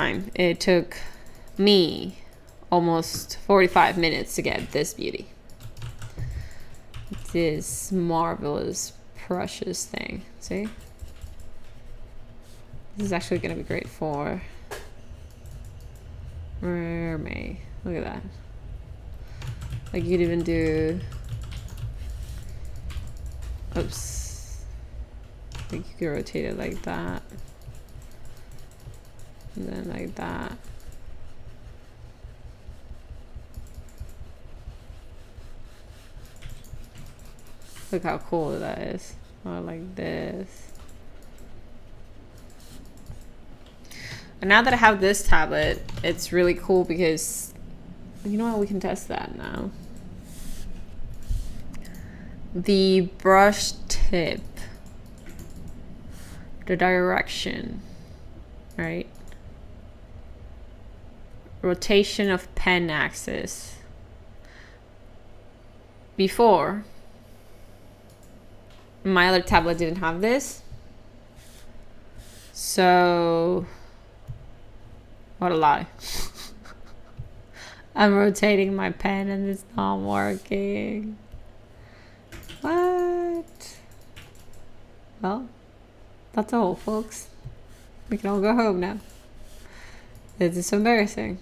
time. It took me almost 45 minutes to get this beauty. This marvelous, precious thing. See? This is actually going to be great for mermaid. Look at that. Like you'd even do... Oops. Like you could rotate it like that. And then like that. Look how cool that is. Or like this. And now that I have this tablet, it's really cool because, you know what, we can test that now. The brush tip, the direction, right? Rotation of pen axis. Before, my other tablet didn't have this. So, what a lie. I'm rotating my pen and it's not working. What? Well, that's all, folks. We can all go home now. This is so embarrassing.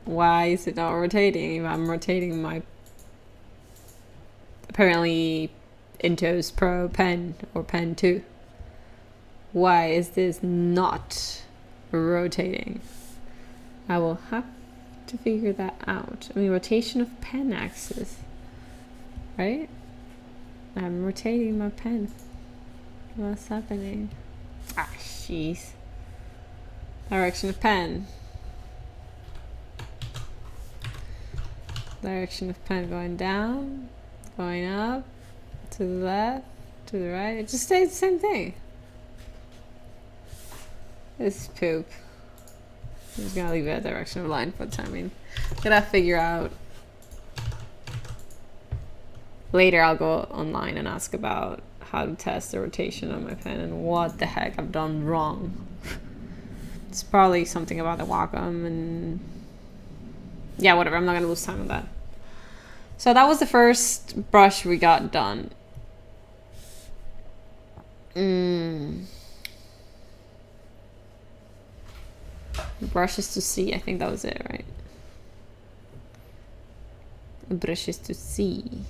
Why is it not rotating if I'm rotating my apparently Intuos Pro pen or pen 2? Why is this not rotating? I will have to figure that out. I mean, rotation of pen axis, right? I'm rotating my pen. What's happening? Ah, jeez. Direction of pen. Direction of pen going down, going up, to the left, to the right. It just stays the same thing. This is poop. I'm just gonna leave it at direction of line for the time being. Gotta figure out. Later I'll go online and ask about how to test the rotation on my pen and what the heck I've done wrong. It's probably something about the Wacom and yeah, whatever. I'm not gonna lose time on that. So that was the first brush we got done. Brushes to see. I think that was it, right? Brushes to see.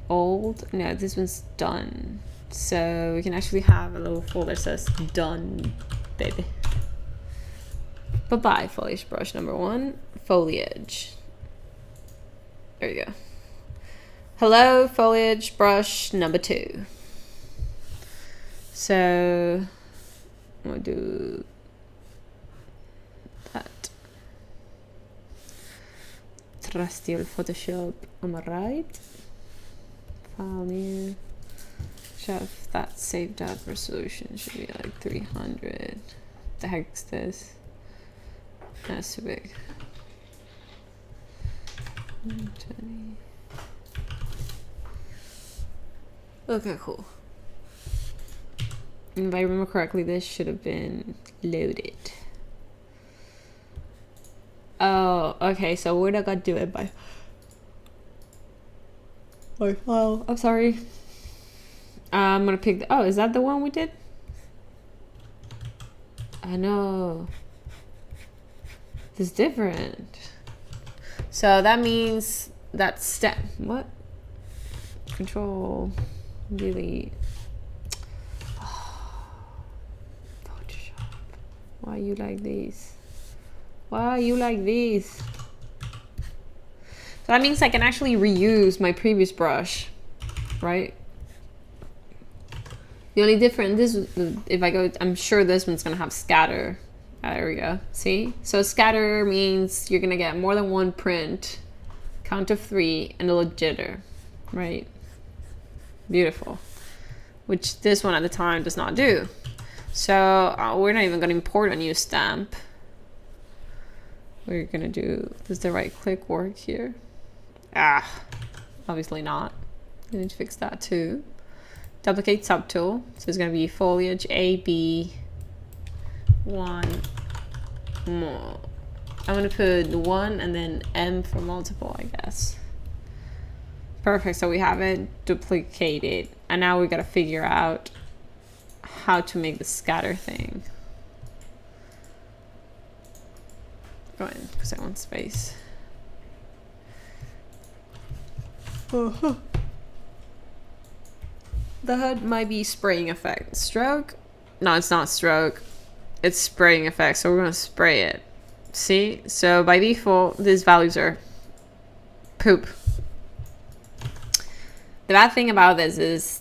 Old. No, this one's done. So we can actually have a little folder that says done, baby. Bye-bye, foliage brush number 1. Foliage. There you go. Hello, foliage brush number 2. So I'm gonna do that. Trusty old Photoshop on my right. File new. Chef, that saved up resolution should be like 300. The heck's this? That's too big. 120. Okay, cool. If I remember correctly, this should have been loaded. Oh, okay, so we're not gonna do it by file. I'm sorry. I'm gonna pick the, oh, is that the one we did? I know. This is different. So that means that step, what? Control, delete. Photoshop. Why you like these? Why you like these? So that means I can actually reuse my previous brush, right? The only difference is if I go, I'm sure this one's gonna have scatter. There we go. See? So scatter means you're gonna get more than one print, count of 3, and a little jitter, right? Beautiful. Which this one at the time does not do. So we're not even gonna import a new stamp. We're gonna do, does the right click work here? Ah, obviously not. I need to fix that too. Duplicate subtool. So it's gonna be foliage A, B, 1, more. I'm gonna put 1 and then M for multiple, I guess. Perfect, so we have it duplicated. And now we gotta figure out how to make the scatter thing. Go in, because I want space. That might be spraying effect. Stroke? No, it's not stroke. It's spraying effect, so we're gonna spray it. See? So by default, these values are poop. The bad thing about this is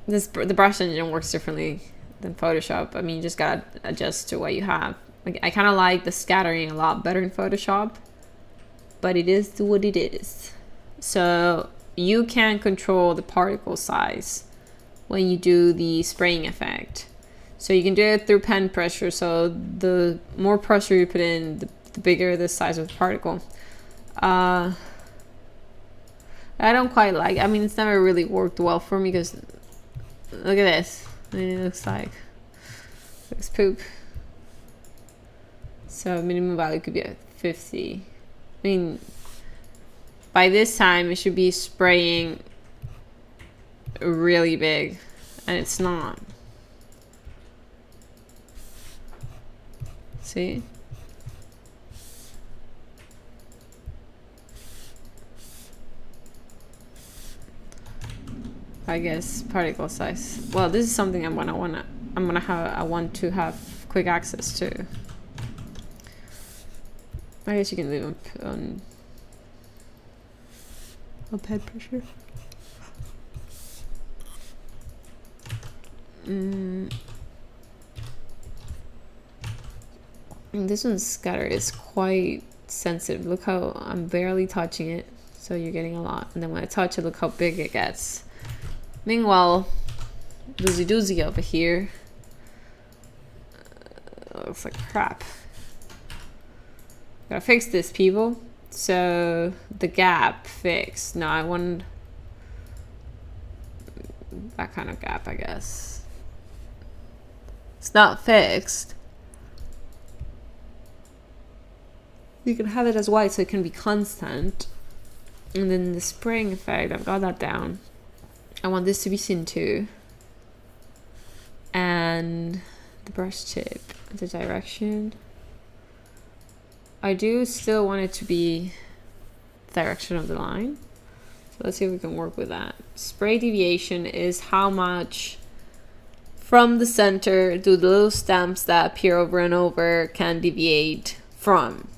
the brush engine works differently than Photoshop. I mean, you just gotta adjust to what you have. Like, I kind of like the scattering a lot better in Photoshop, but it is what it is. So you can control the particle size when you do the spraying effect. So you can do it through pen pressure. So the more pressure you put in, the bigger the size of the particle. I don't quite like, I mean, it's never really worked well for me because look at this. I mean, it looks poop. So minimum value could be at 50. I mean, by this time it should be spraying really big, and it's not. See? I guess particle size. Well, this is something I want to have quick access to. I guess you can leave them on pen pressure. And this one's scatter is quite sensitive. Look how I'm barely touching it, so you're getting a lot. And then when I touch it, look how big it gets. Meanwhile, doozy doozy over here looks like crap. Gotta fix this, people. So the gap fixed. No, I want that kind of gap, I guess. It's not fixed. You can have it as white so it can be constant. And then the spraying effect, I've got that down. I want this to be seen too. And the brush tip, the direction. I do still want it to be the direction of the line. So let's see if we can work with that. Spray deviation is how much from the center do the little stamps that appear over and over can deviate from.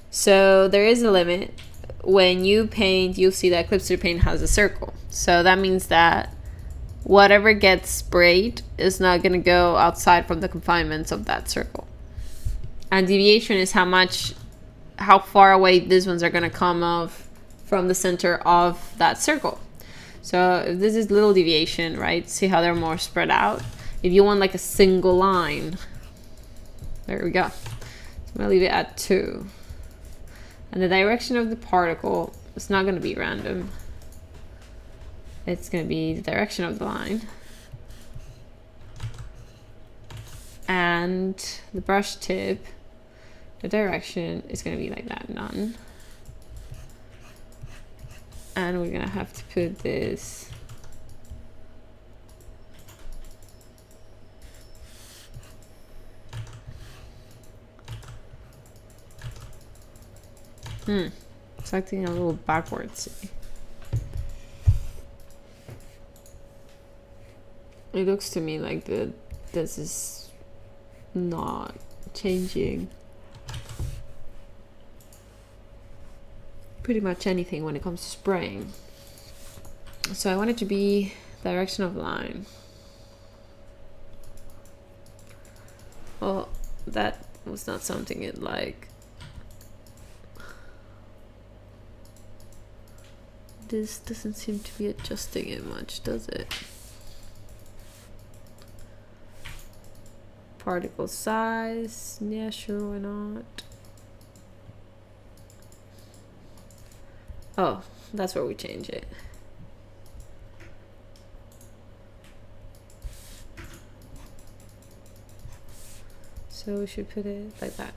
So there is a limit. When you paint, you'll see that Clip Studio Paint has a circle. So that means that whatever gets sprayed is not going to go outside from the confinements of that circle. And deviation is how far away these ones are going to come off from the center of that circle. So if this is little deviation, right? See how they're more spread out? If you want like a single line, there we go. So I'm going to leave it at 2. And the direction of the particle is not going to be random. It's going to be the direction of the line. And the brush tip, the direction is going to be like that, none. And we're going to have to put this it's acting a little backwards. It looks to me like this is not changing pretty much anything when it comes to spraying. So I want it to be direction of line. Well, that was not something it like. This doesn't seem to be adjusting it much, does it? Particle size, yeah, sure, why not? Oh, that's where we change it. So we should put it like that.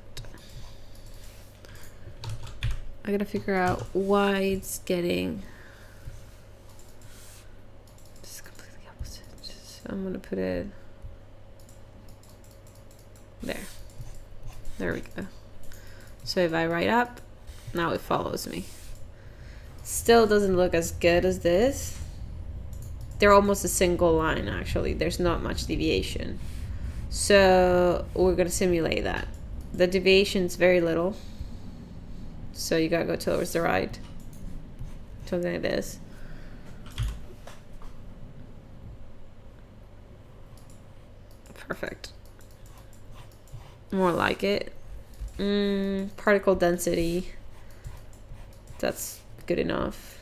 I gotta figure out why it's getting just completely opposite. So I'm gonna put it there. There we go. So if I write up, now it follows me. Still doesn't look as good as this. They're almost a single line actually. There's not much deviation. So we're gonna simulate that. The deviation is very little. So you gotta go towards the right. Something like this. Perfect. More like it. Particle density. That's good enough.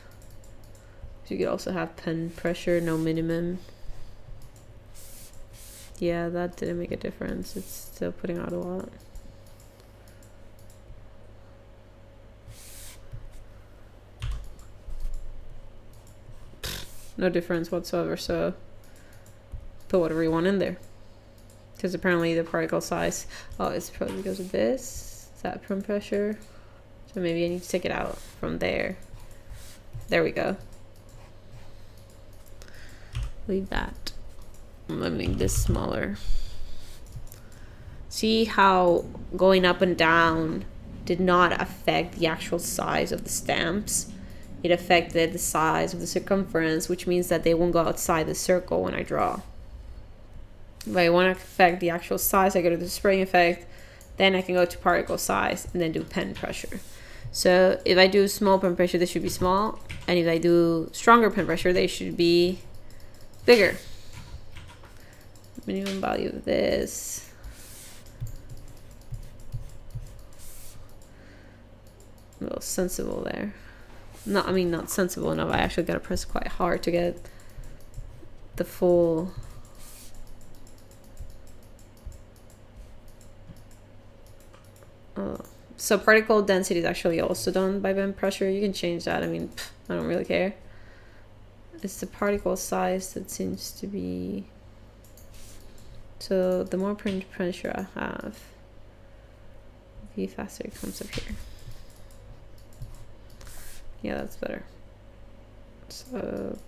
So you could also have pen pressure, no minimum. Yeah, that didn't make a difference. It's still putting out a lot. No difference whatsoever, so put whatever you want in there. Because apparently the particle size, oh, it's probably because of this. Is that pen pressure? So maybe I need to take it out from there. There we go. Leave that. I'm gonna make this smaller. See how going up and down did not affect the actual size of the stamps? It affected the size of the circumference, which means that they won't go outside the circle when I draw. If I want to affect the actual size, I go to the spring effect, then I can go to particle size and then do pen pressure. So if I do small pen pressure, they should be small, and if I do stronger pen pressure, they should be bigger. Minimum value of this. A little sensible there. I mean not sensible enough. I actually gotta press quite hard to get the full. So particle density is actually also done by pen pressure. You can change that. I mean, I don't really care. It's the particle size that seems to be. So the more pen pressure I have, the faster it comes up here. Yeah, that's better. So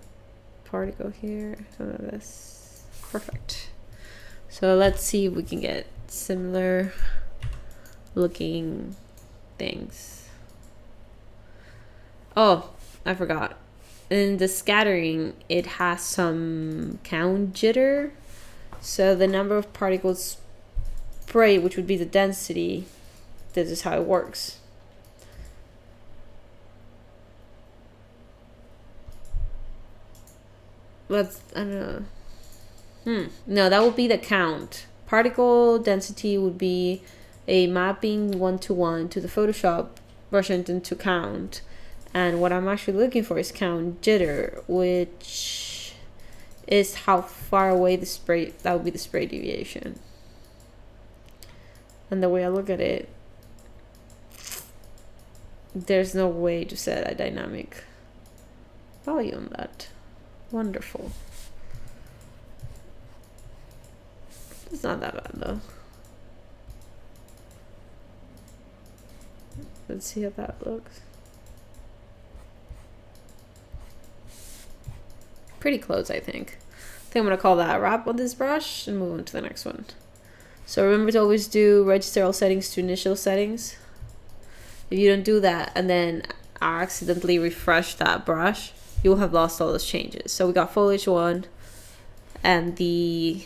particle here, some of this. Perfect. So let's see if we can get similar looking things. Oh, I forgot. In the scattering, it has some count jitter. So the number of particles sprayed, which would be the density, this is how it works. Let's, I don't know. No, that would be the count. Particle density would be a mapping 1-to-1 to the Photoshop version into count. And what I'm actually looking for is count jitter, which is how far away the spray, that would be the spray deviation. And the way I look at it, there's no way to set a dynamic value on that. Wonderful. It's not that bad though. Let's see how that looks. Pretty close, I think. I think I'm gonna call that a wrap on this brush and move on to the next one. So remember to always do register all settings to initial settings. If you don't do that and then accidentally refresh that brush, you'll have lost all those changes. So we got Foliage 1 and the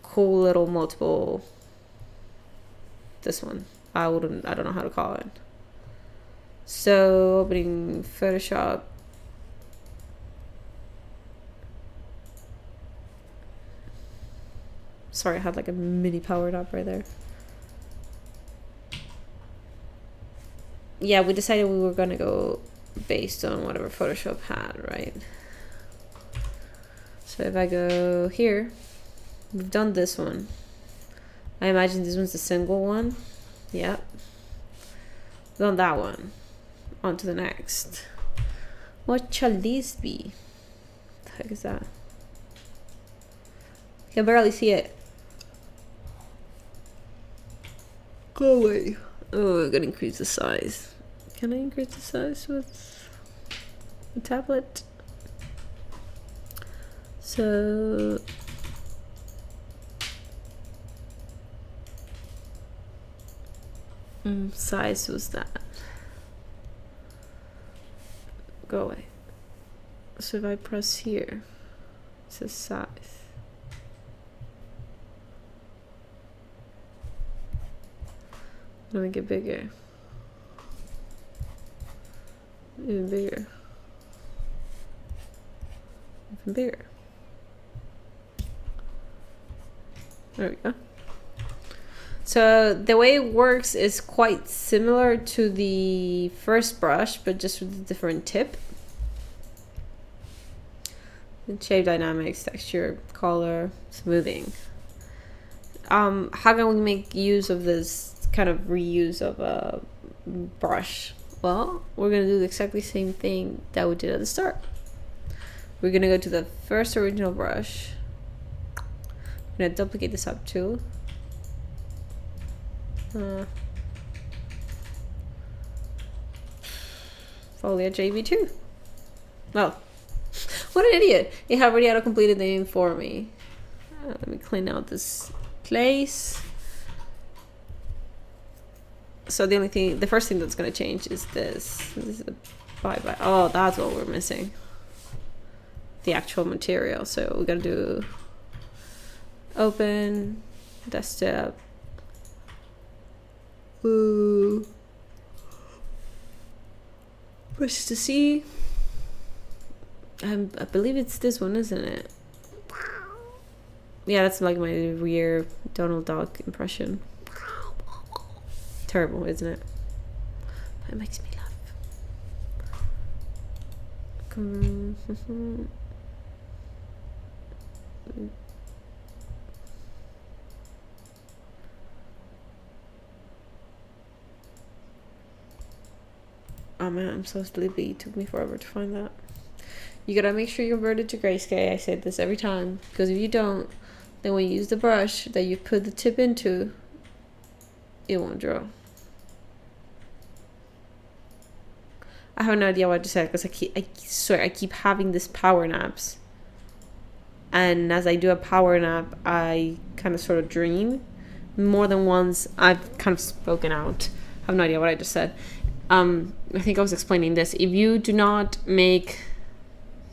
cool little multiple, this one. I don't know how to call it. So opening Photoshop. Sorry, I had like a mini powered up right there. Yeah, we decided we were gonna go based on whatever Photoshop had, right? So if I go here, we've done this one. I imagine this one's a single one. Yep. We've done that one. On to the next. What shall these be? What the heck is that? I can barely see it. Go away. Oh, I'm gonna increase the size. Can I increase the size with a tablet? So size was that. Go away. So if I press here, it says size. Let me get bigger. Even bigger. Even bigger. There we go. So the way it works is quite similar to the first brush, but just with a different tip. The shape dynamics, texture, color, smoothing. How can we make use of this kind of reuse of a brush? Well, we're gonna do exactly the same thing that we did at the start. We're gonna go to the first original brush. I'm gonna duplicate this up too. Foliage AV2. Oh, what an idiot! It already had a completed name for me. Let me clean out this place. So the first thing that's going to change is this. This is a bye-bye. Oh, that's what we're missing. The actual material. So we're going to do open, desktop. Ooh. Push to see. I believe it's this one, isn't it? Yeah, that's like my weird Donald Duck impression. Terrible, isn't it? But it makes me laugh. Oh man, I'm so sleepy. It took me forever to find that. You gotta make sure you're converted to grayscale. I say this every time, because if you don't, then when you use the brush that you put the tip into, it won't draw. I have no idea what I just said, because I swear I keep having this power naps, and as I do a power nap, I kind of sort of dream. More than once, I've kind of spoken out. I have no idea what I just said. I think I was explaining this. If you do not make,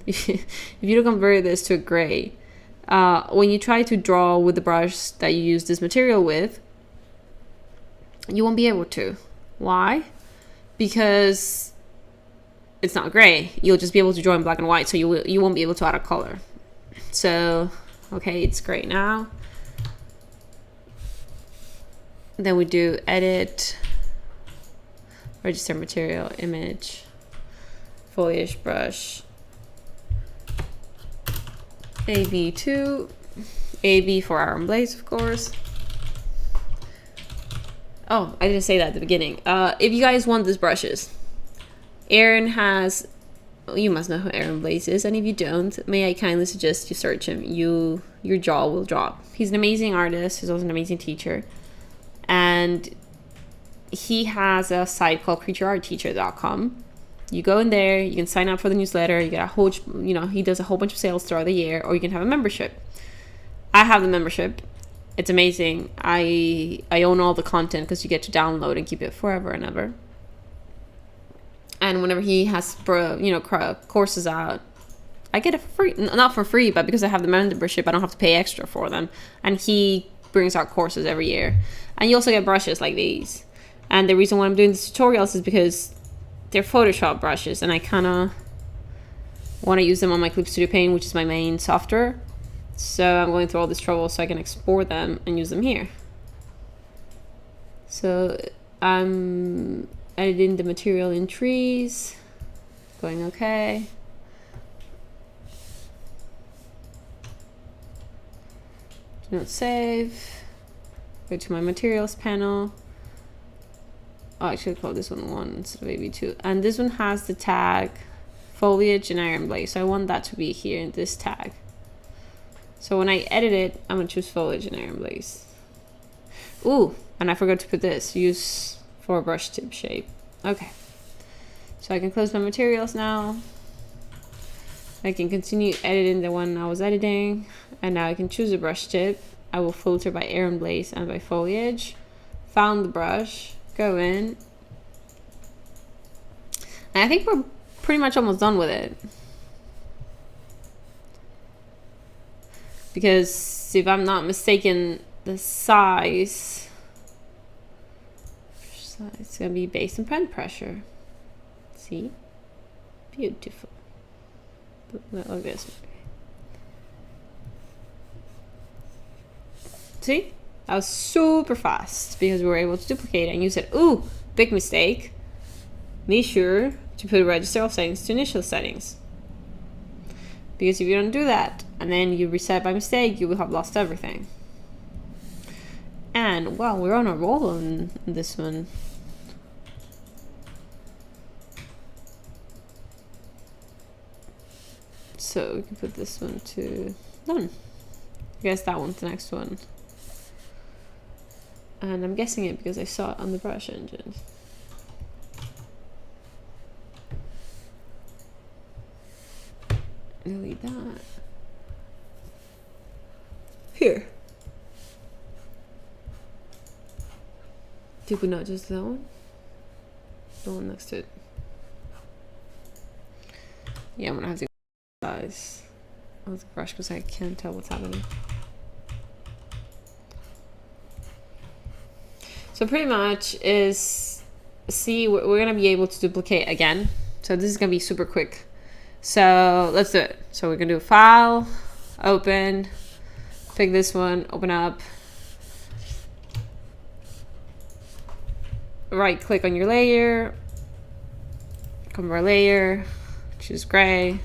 if you don't convert this to a gray, when you try to draw with the brush that you use this material with, you won't be able to. Why? Because it's not gray. You'll just be able to draw in black and white, so you won't be able to add a color. So, okay, it's gray now. Then we do edit, register material, image, foliage brush, AV2, AV for Aaron Blaise, of course. Oh, I didn't say that at the beginning. If you guys want these brushes, Aaron has, you must know who Aaron Blaise is, and if you don't, may I kindly suggest you search him. Your jaw will drop. He's an amazing artist. He's also an amazing teacher, and he has a site called creatureartteacher.com. You go in there, you can sign up for the newsletter, you get a whole, he does a whole bunch of sales throughout the year, or you can have a membership. I have the membership. It's amazing. I own all the content because you get to download and keep it forever and ever. And whenever he has, courses out, I get it for free. Not for free, but because I have the membership, I don't have to pay extra for them. And he brings out courses every year. And you also get brushes like these. And the reason why I'm doing these tutorials is because they're Photoshop brushes, and I kind of want to use them on my Clip Studio Paint, which is my main software. So I'm going through all this trouble so I can export them and use them here. So I'm editing the material in trees, going okay. Do not save. Go to my materials panel. Oh, I should call this one instead of AV2. And this one has the tag Foliage and Aaron Blaise. So I want that to be here in this tag. So when I edit it, I'm going to choose Foliage and Aaron Blaise. Ooh, and I forgot to put this. Use for brush tip shape. Okay. So I can close my materials now. I can continue editing the one I was editing. And now I can choose a brush tip. I will filter by Aaron Blaise and by Foliage. Found the brush, go in. And I think we're pretty much almost done with it. Because if I'm not mistaken, the size it's gonna be based on pen pressure. See? Beautiful. Look at this. See? That was super fast because we were able to duplicate it. And you said, ooh, big mistake. Be sure to put register of settings to initial settings. Because if you don't do that and then you reset by mistake, you will have lost everything. And wow, we're on a roll on this one. So we can put this one to done. I guess that one's the next one. And I'm guessing it because I saw it on the brush engine. Delete that. Here. Did we not just that one? The one next to it. Yeah, I'm gonna have to size of the brush because I can't tell what's happening. So pretty much is, see, we're gonna be able to duplicate again. So this is gonna be super quick. So let's do it. So we're gonna do File, Open, pick this one, open up, right click on your layer, come to our layer, choose gray,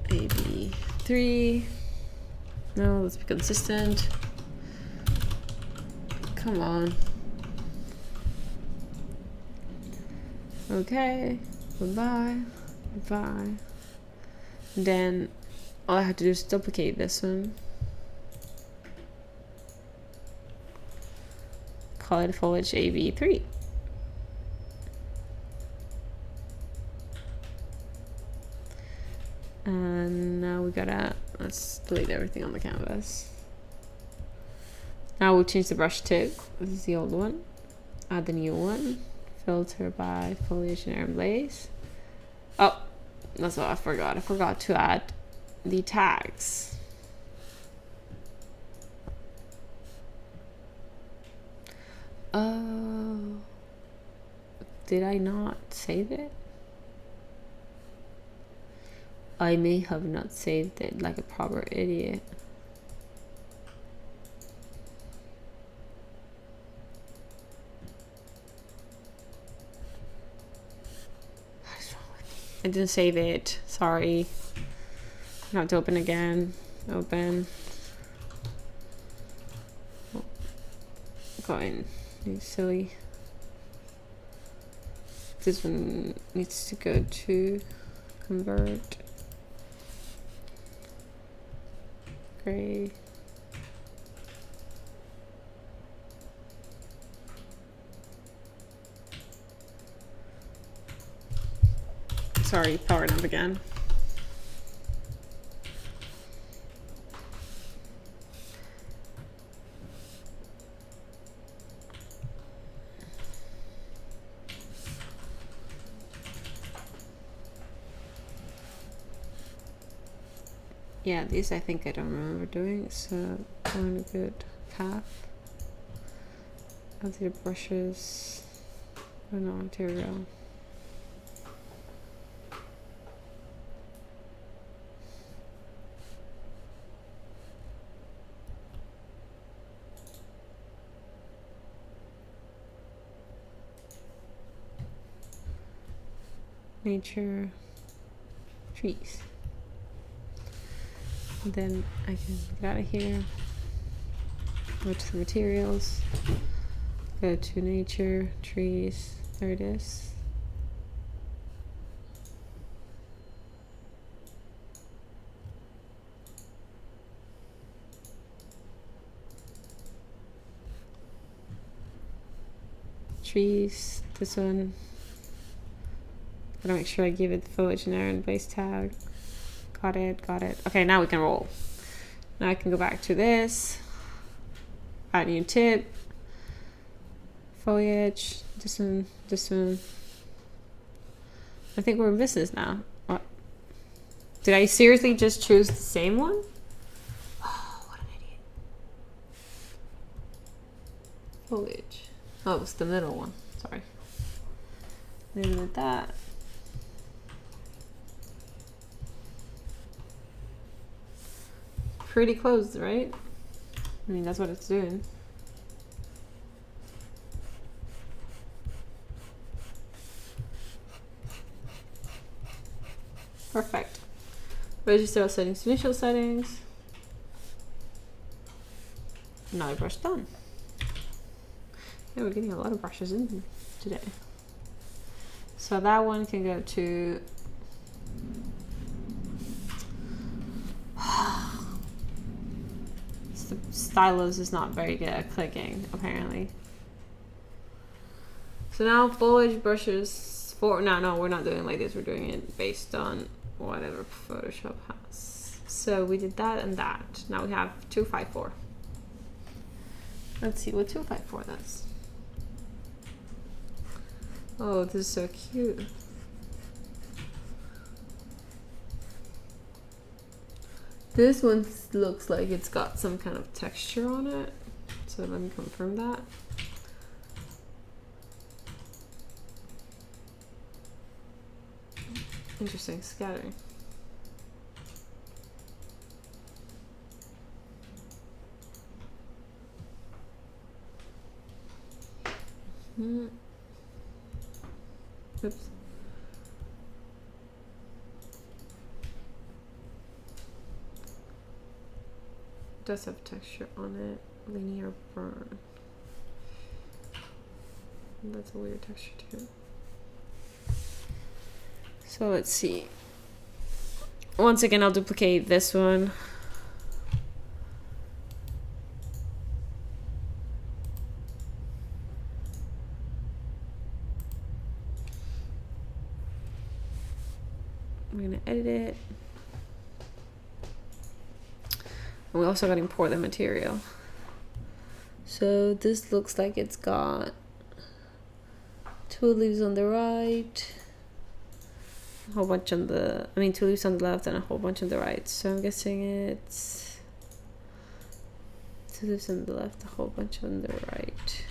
AB3. No, let's be consistent. Come on. Okay, goodbye, goodbye. Then all I have to do is duplicate this one. Call it Foliage AB3. And now we gotta, let's delete everything on the canvas. Now we'll change the brush tip. This is the old one. Add the new one. Filter by Foliage and Aaron Blaise. Oh, that's what I forgot. I forgot to add the tags. Oh, did I not save it? I may have not saved it like a proper idiot. I didn't save it. Sorry. I have to open again. Open. Oh. Go in. You silly. This one needs to go to convert. Gray. Sorry, powering up again. Yeah, these I think I don't remember doing, so going a good path. I'll do the brushes. Oh no, material. Nature, trees. And then I can get out of here, go to the materials, go to nature, trees, there it is. Trees, This one. Gotta make sure I give it the Foliage and Aaron Blaise tag. Got it, got it. Okay, now we can roll. Now I can go back to this. Add new tip. Foliage. This one, this one. I think we're in business now. What? Did I seriously just choose the same one? Oh, what an idiot. Foliage. Oh, it's the middle one. Sorry. Leave it at that. Pretty close, right? I mean, that's what it's doing. Perfect. Register all settings, initial settings. Another brush done. Yeah, we're getting a lot of brushes in today. So that one can go to the stylus is not very good at clicking, apparently. So now foliage brushes for no, we're not doing it like this, we're doing it based on whatever Photoshop has. So we did that and that. Now we have 254. Let's see what 254 does. Oh, this is so cute. This one looks like it's got some kind of texture on it. So let me confirm that. Interesting scattering. Oops. Does have texture on it. Linear burn. That's a weird texture too. So let's see. Once again, I'll duplicate this one. We're gonna edit it. And we also got to import the material. So this looks like it's got 2 leaves on the right, a whole bunch on the, 2 leaves on the left and a whole bunch on the right. So I'm guessing it's 2 leaves on the left, a whole bunch on the right.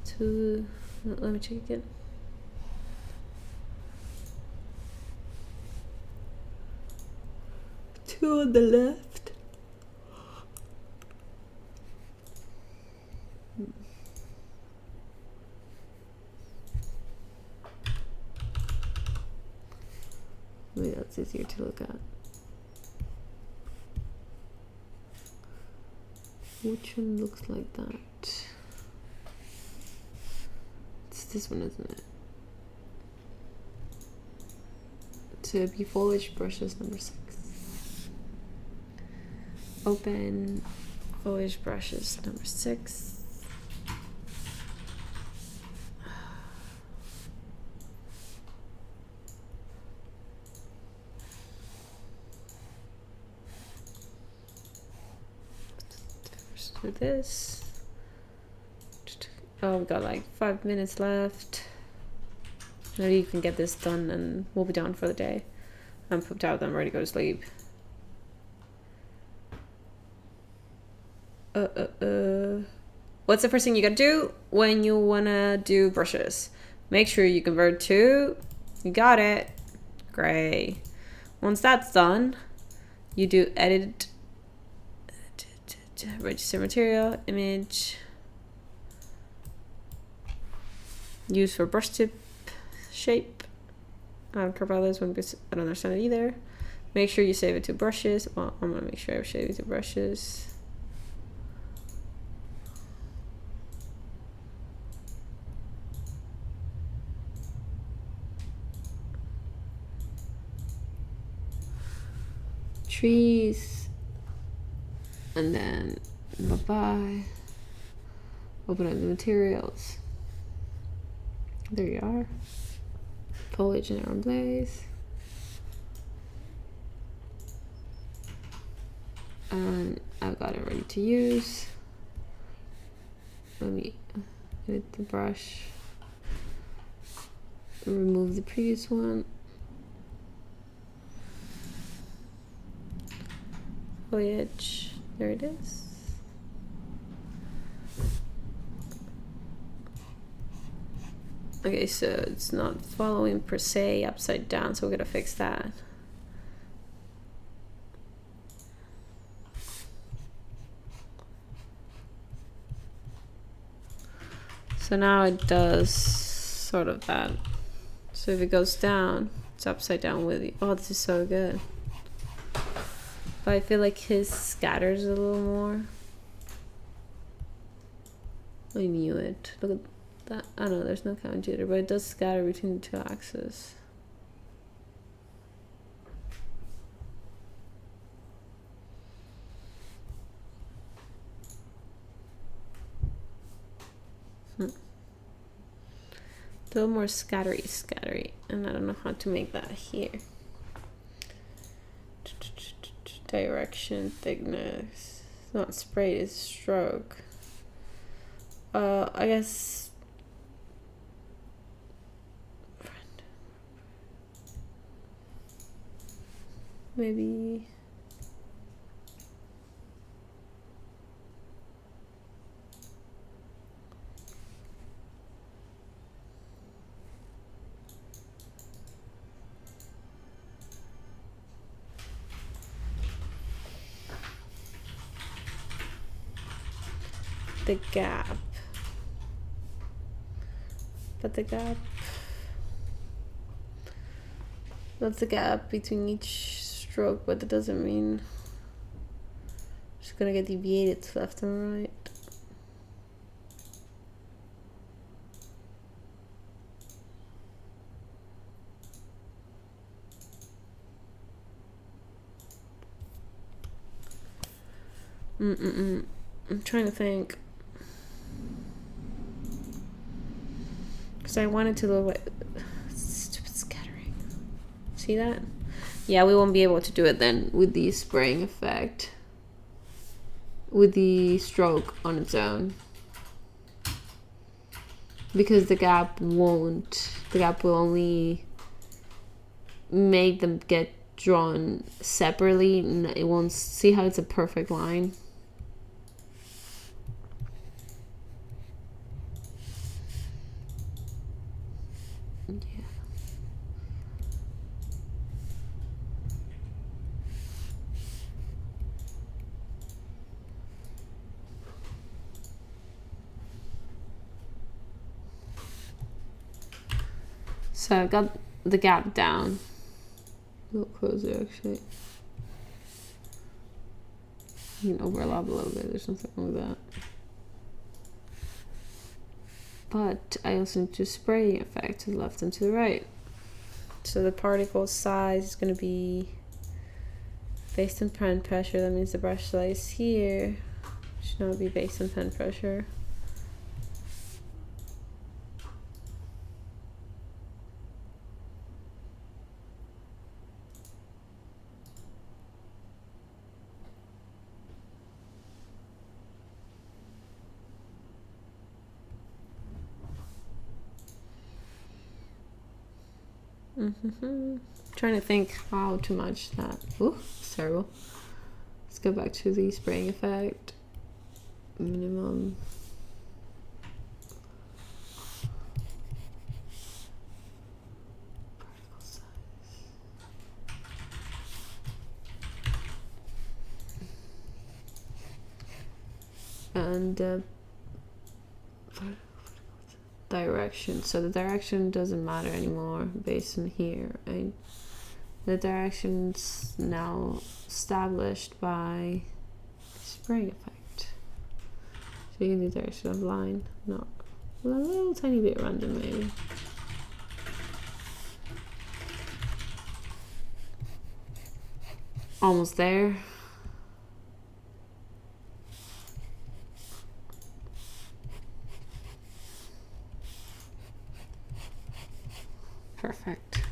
2, let me check again. Two on the left. Maybe that's easier to look at. Which one looks like that? It's this one, isn't it? CSP Foliage brushes number 6. Open Foliage brushes number 6. First do this. Oh, we got like 5 minutes left. Maybe you can get this done and we'll be done for the day. I'm pooped out, I'm ready to go to sleep. What's the first thing you gotta do when you wanna do brushes? Make sure you convert to, you got it, gray. Once that's done, you do edit, register material, image, use for brush tip, shape. I don't care about this one because I don't understand it either. Make sure you save it to brushes. Well, I'm gonna make sure I save it to brushes. Trees, and then bye-bye. Open up the materials. There you are. Foliage and Aaron Blaise. And I've got it ready to use. Let me hit the brush. Remove the previous one. Foliage. There it is. Okay, so it's not following per se upside down, so we're gonna fix that. So now it does sort of that. So if it goes down, it's upside down with you. Oh, this is so good. But I feel like his scatters a little more. I knew it. Look at that. I know there's no count jitter, but it does scatter between the two axes. A little more scattery, and I don't know how to make that here. Direction, thickness, it's not sprayed, it's stroke. I guess maybe the gap, but the gap, that's the gap between each stroke, but that doesn't mean it's gonna get deviated to left and right. I'm trying to think. Because I wanted to look like stupid scattering. See that? Yeah, we won't be able to do it then with the spraying effect. With the stroke on its own. Because the gap will only make them get drawn separately. It won't, see how it's a perfect line? So I've got the gap down. A little closer, actually. You can overlap a little bit. There's nothing wrong with that. But I also need to spray effect to the left and to the right. So the particle size is going to be based on pen pressure. That means the brush size here should not be based on pen pressure. Trying to think how to match that. Ooh, it's terrible. Let's go back to the spraying effect. Minimum. Particle size. And direction. So the direction doesn't matter anymore based on here. And the direction's now established by spraying effect. So you can do direction of line. No, a little tiny bit random maybe. Almost there. Perfect.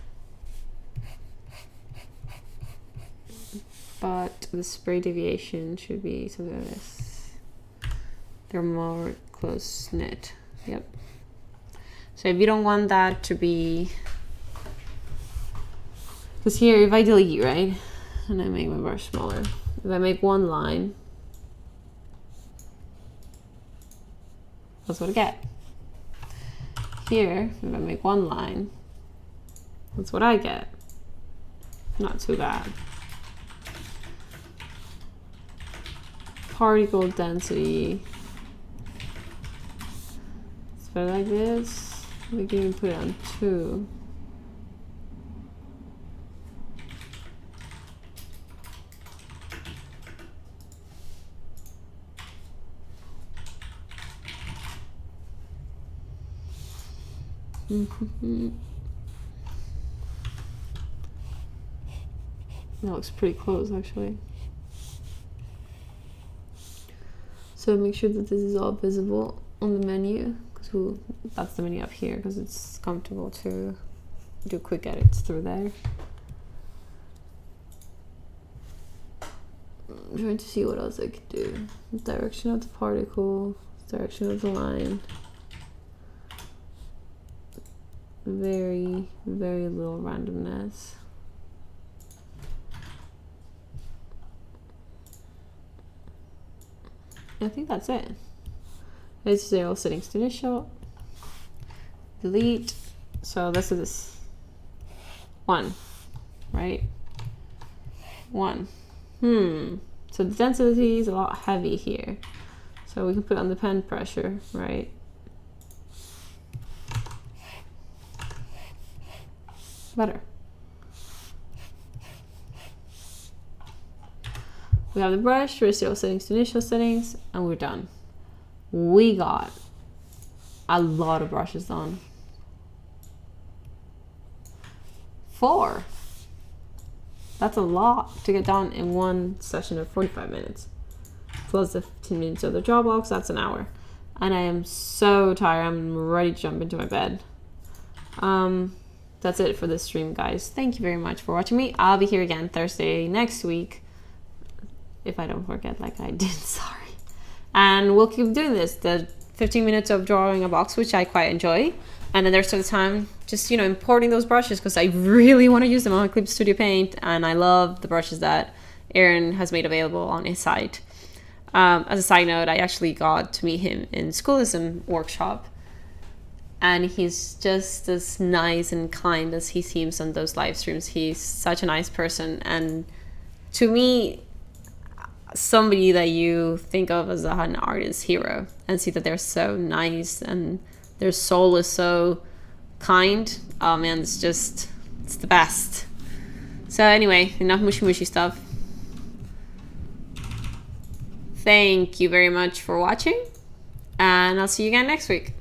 But the spray deviation should be something like this. They're more close knit. Yep. So if you don't want that to be, because here if I delete, right, and I make my brush smaller, if I make one line, that's what I get. Here, if I make one line, that's what I get. Not too bad. Particle density. It's better like this. We can even put it on 2. That looks pretty close actually. So make sure that this is all visible on the menu, because that's the menu up here, because it's comfortable to do quick edits through there. I'm trying to see what else I could do. Direction of the particle, direction of the line. Very, very little randomness. I think that's it. It's 0 settings to initial. Delete. So this is 1, right? 1. So the density is a lot heavy here. So we can put on the pen pressure, right? Better. We have the brush, we're 0 settings to initial settings, and we're done. We got a lot of brushes done. 4. That's a lot to get done in one session of 45 minutes. Plus the 15 minutes of the Dropbox, that's an hour. And I am so tired, I'm ready to jump into my bed. That's it for this stream, guys. Thank you very much for watching me. I'll be here again Thursday next week. If I don't forget like I did, sorry. And we'll keep doing this, the 15 minutes of drawing a box, which I quite enjoy. And then there's the time just, importing those brushes, because I really want to use them on Clip Studio Paint. And I love the brushes that Aaron has made available on his site. As a side note, I actually got to meet him in Schoolism workshop. And he's just as nice and kind as he seems on those live streams. He's such a nice person. And to me, somebody that you think of as an artist hero, and see that they're so nice and their soul is so kind. Oh man, it's the best. So anyway, enough mushy stuff. Thank you very much for watching, and I'll see you again next week.